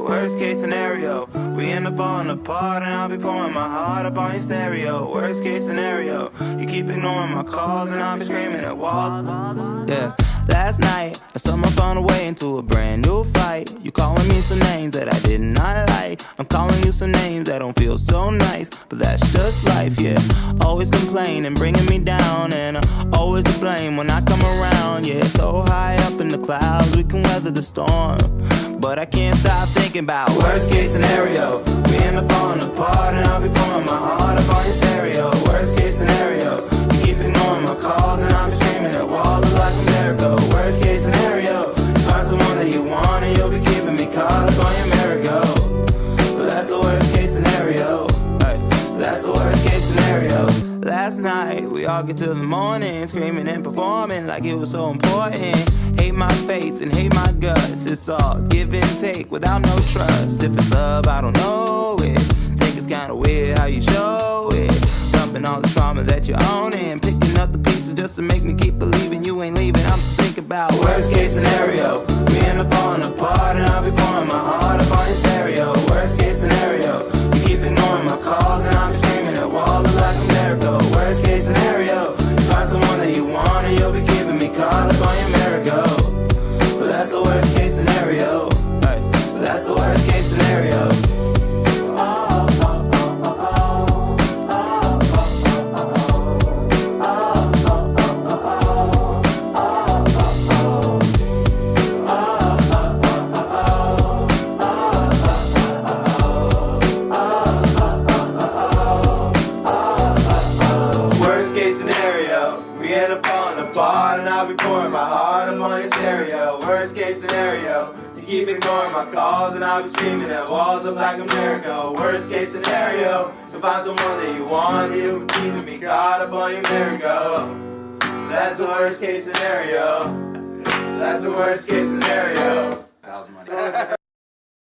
Worst case scenario, we end up falling apart and I'll be pouring my heart up on your stereo. Worst case scenario, you keep ignoring my calls and I'll be screaming at walls. Yeah, last night I saw my phone away into a brand new fight. You calling me some names that I did not like. I'm calling you some names that don't feel so nice, but that's just life, yeah. Always complaining, bringing me down, and always to blame when I come around. Yeah, so high up in the clouds, we can weather the storm, but I can't stop thinking about worst case scenario. We end up falling apart and I'll be pouring my heart up on your stereo. Worst case scenario, you keep ignoring my calls and I'll be screaming at walls like a miracle. Worst case scenario, you find someone that you want and you'll be keeping me caught up on your merry-go. But that's the worst case scenario. That's the worst case scenario. Last night we all get till the morning, screaming and performing like it was so important. Hate my face and hate my guts. It's all give and take without no trust. If it's love, I don't know it. Think it's kinda weird how you show it. Dumping all the trauma that you own and picking up the pieces just to make me keep believing you ain't leaving. I'm just thinking about worst case scenario. We end up falling apart and I'll be pouring my heart up on your stereo. Worst case scenario, you keep ignoring my calls and I'll be screaming at walls like a miracle. Worst case scenario, you find someone that you want and you'll be keeping me caught up on your merry-go. But that's the worst case scenario. But that's the worst case scenario. I'll be pouring my heart up on your stereo. Worst case scenario, you keep ignoring my calls and I'll be screaming at walls up like a miracle. Worst case scenario, you find someone that you want and you'll be keeping me caught up on your merry-go. That's the worst case scenario. That's the worst case scenario.